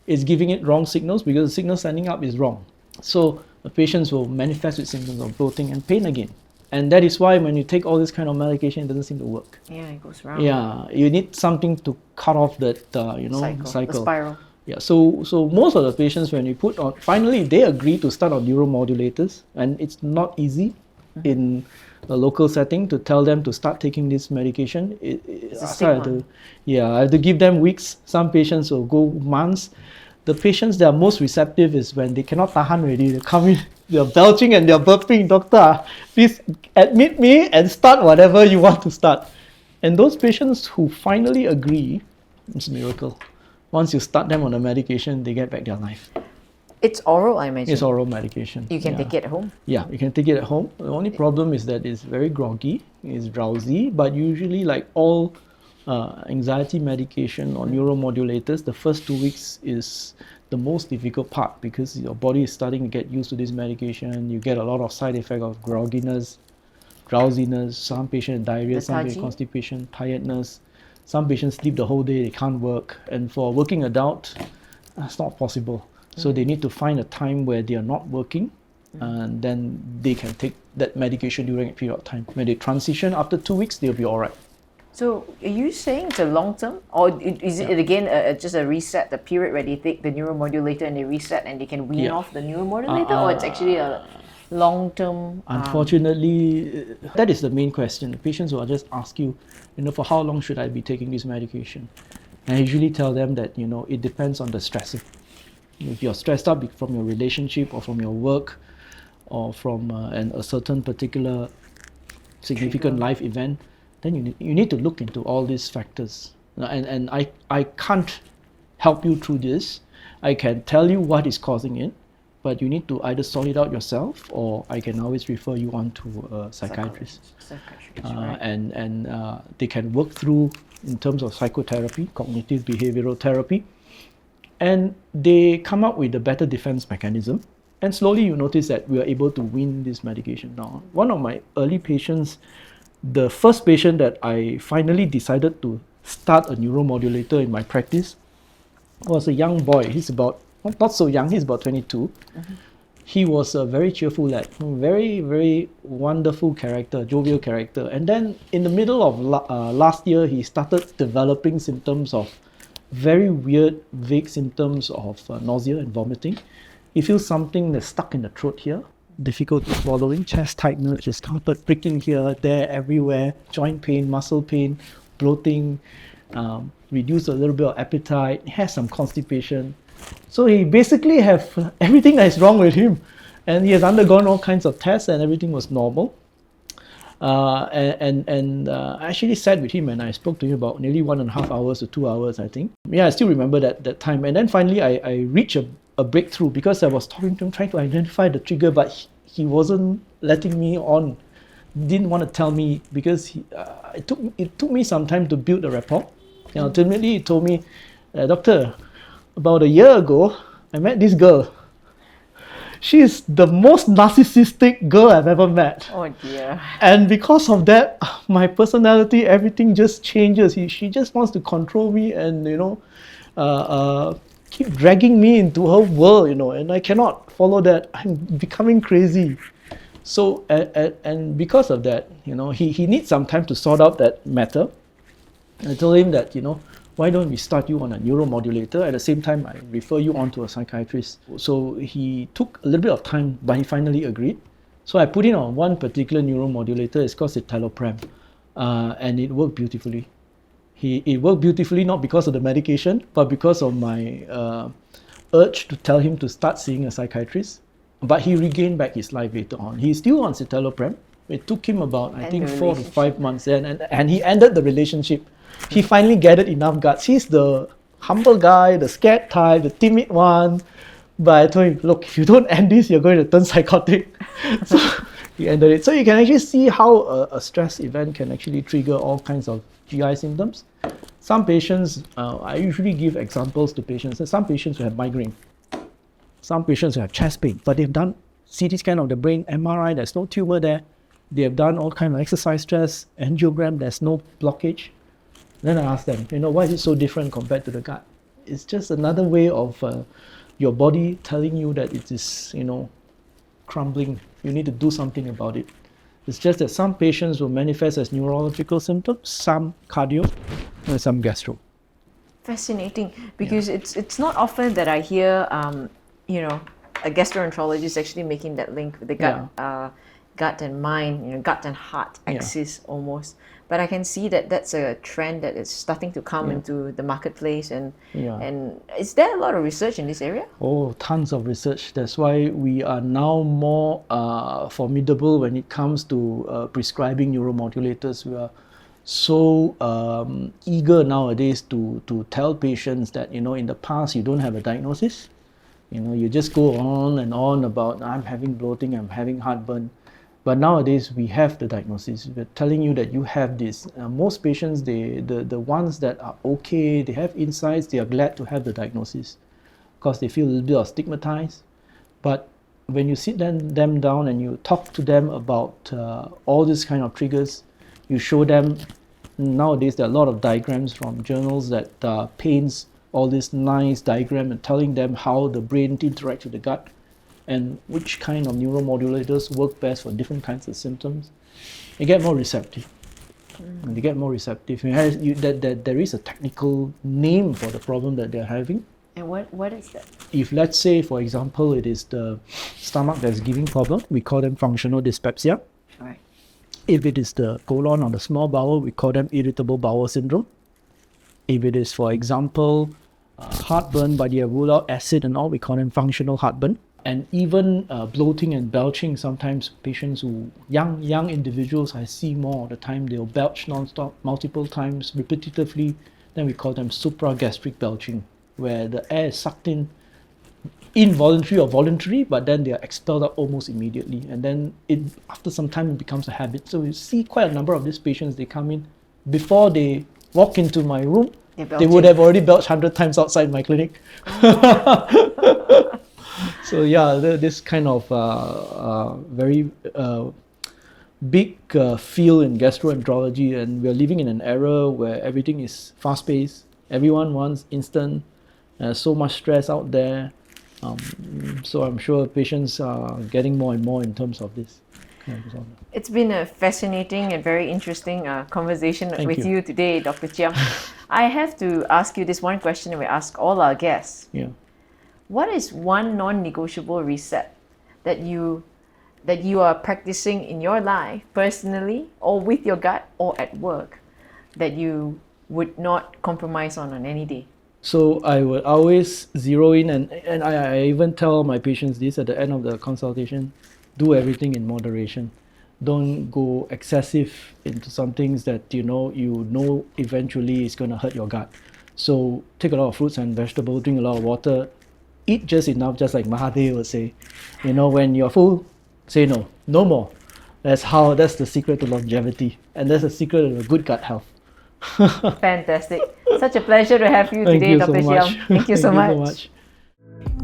is giving it wrong signals because the signal sending up is wrong. So the patients will manifest with symptoms of bloating and pain again. And that is why when you take all this kind of medication, it doesn't seem to work. Yeah, it goes wrong. Yeah, you need something to cut off that cycle. The spiral. Yeah, so most of the patients, when you put on, finally they agree to start on neuromodulators, and it's not easy in a local setting to tell them to start taking this medication. I have to give them weeks. Some patients will go months. The patients that are most receptive is when they cannot tahan already. They come in, they're belching and they're burping. "Doctor, please admit me and start whatever you want to start." And those patients who finally agree, it's a miracle. Once you start them on the medication, they get back their life. It's oral, I imagine. It's oral medication. You can take it at home? Yeah, you can take it at home. The only problem is that it's very groggy, it's drowsy, but usually like all anxiety medication or neuromodulators, the first 2 weeks is the most difficult part because your body is starting to get used to this medication. You get a lot of side effect of grogginess, drowsiness, some patients diarrhea, some patients constipation, tiredness. Some patients sleep the whole day, they can't work. And for a working adult, that's not possible. So they need to find a time where they are not working, and then they can take that medication during a period of time. When they transition after 2 weeks, they'll be all right. So are you saying it's a long term, or is it again just a reset, the period where they take the neuromodulator and they reset and they can wean off the neuromodulator, or it's actually a long term? Unfortunately, that is the main question. The patients will just ask you, for how long should I be taking this medication? And I usually tell them that, it depends on the stressor. If you're stressed out from your relationship or from your work or from a certain particular significant life event, then you need to look into all these factors. And I can't help you through this. I can tell you what is causing it, but you need to either sort it out yourself, or I can always refer you on to a psychiatrist. Right. And they can work through in terms of psychotherapy, cognitive behavioral therapy, and they come up with a better defense mechanism. And slowly you notice that we are able to wean this medication down. One of my early patients, the first patient that I finally decided to start a neuromodulator in my practice, was a young boy. He's about, not so young, he's about 22. Mm-hmm. He was a very cheerful lad, very, very wonderful character, jovial character. And then in the middle of last year, he started developing symptoms of very weird, vague symptoms of nausea and vomiting. He feels something that's stuck in the throat here, difficulty swallowing, chest tightness, just started pricking here, there, everywhere, joint pain, muscle pain, bloating, reduced a little bit of appetite, has some constipation. So he basically have everything that is wrong with him. And he has undergone all kinds of tests and everything was normal. I actually sat with him and I spoke to him about nearly 1.5 hours to 2 hours, I think. Yeah, I still remember that time. And then finally I reached a breakthrough because I was talking to him, trying to identify the trigger, but he wasn't letting me on. Didn't want to tell me because it took me some time to build a rapport. And ultimately he told me, Doctor, about a year ago, I met this girl. She's the most narcissistic girl I've ever met. Oh dear. And because of that, my personality, everything just changes. She just wants to control me and, keep dragging me into her world, and I cannot follow that. I'm becoming crazy. So, and because of that, he needs some time to sort out that matter. I told him that, why don't we start you on a neuromodulator? At the same time, I refer you on to a psychiatrist. So he took a little bit of time, but he finally agreed. So I put in on one particular neuromodulator. It's called citalopram, and it worked beautifully. It worked beautifully not because of the medication, but because of my urge to tell him to start seeing a psychiatrist. But he regained back his life later on. He's still on citalopram. It took him about, I think, 4 to 5 months, and he ended the relationship. He finally gathered enough guts. He's the humble guy, the scared type, the timid one. But I told him, look, if you don't end this, you're going to turn psychotic. So he ended it. So you can actually see how a stress event can actually trigger all kinds of GI symptoms. Some patients, I usually give examples to patients. Some patients who have migraine. Some patients who have chest pain, but they've done CT scan of the brain, MRI, there's no tumor there. They have done all kinds of exercise stress, angiogram, there's no blockage. Then I ask them, why is it so different compared to the gut? It's just another way of your body telling you that it is, crumbling. You need to do something about it. It's just that some patients will manifest as neurological symptoms, some cardio, and some gastro. Fascinating, because it's not often that I hear, a gastroenterologist actually making that link with the gut and mind, gut and heart axis almost. But I can see that that's a trend that is starting to come into the marketplace. And is there a lot of research in this area? Oh, tons of research. That's why we are now more formidable when it comes to prescribing neuromodulators. We are so eager nowadays to tell patients that, in the past you don't have a diagnosis. You just go on and on about, I'm having bloating, I'm having heartburn. But nowadays we have the diagnosis. We're telling you that you have this. Most patients, the ones that are okay, they have insights, they are glad to have the diagnosis because they feel a little bit of stigmatized. But when you sit them down and you talk to them about all these kind of triggers, you show them, nowadays there are a lot of diagrams from journals that paints all this nice diagram and telling them how the brain interacts with the gut and which kind of neuromodulators work best for different kinds of symptoms. They get more receptive. And they get more receptive. There is a technical name for the problem that they're having. And what is that? If, let's say, for example, it is the stomach that's giving problem, we call them functional dyspepsia. Right. If it is the colon or the small bowel, we call them irritable bowel syndrome. If it is, for example, heartburn, but they have ruled out acid and all. We call them functional heartburn. And even bloating and belching. Sometimes patients who, young individuals, I see more of the time, they'll belch non-stop, multiple times, repetitively. Then we call them supragastric belching, where the air is sucked in, involuntary or voluntary, but then they are expelled out almost immediately. And then after some time, it becomes a habit. So we see quite a number of these patients, they come in, before they walk into my room, they would have already belched 100 times outside my clinic. So yeah, this kind of very big field in gastroenterology, and we're living in an era where everything is fast-paced. Everyone wants instant. So much stress out there. So I'm sure patients are getting more and more in terms of this. It's been a fascinating and very interesting conversation with you today, Dr. Chiam. I have to ask you this one question we ask all our guests. Yeah. What is one non-negotiable reset that you are practicing in your life, personally, or with your gut, or at work, that you would not compromise on any day? So I would always zero in, and I even tell my patients this at the end of the consultation: do everything in moderation. Don't go excessive into some things that you know eventually is going to hurt your gut. So take a lot of fruits and vegetables, drink a lot of water, eat just enough, just like Mahathir would say. When you're full, say no more. That's the secret to longevity, and that's the secret of a good gut health. Fantastic. Such a pleasure to have you today, Dr. Chiam. Thank you so much.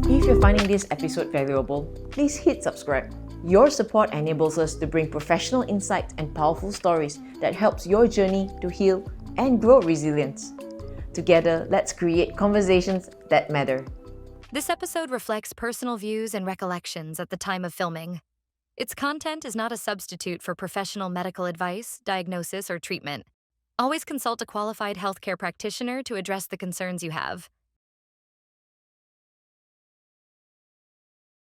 If you're finding this episode valuable, please hit subscribe. Your support enables us to bring professional insights and powerful stories that helps your journey to heal and grow resilience. Together, let's create conversations that matter. This episode reflects personal views and recollections at the time of filming. Its content is not a substitute for professional medical advice, diagnosis, or treatment. Always consult a qualified healthcare practitioner to address the concerns you have.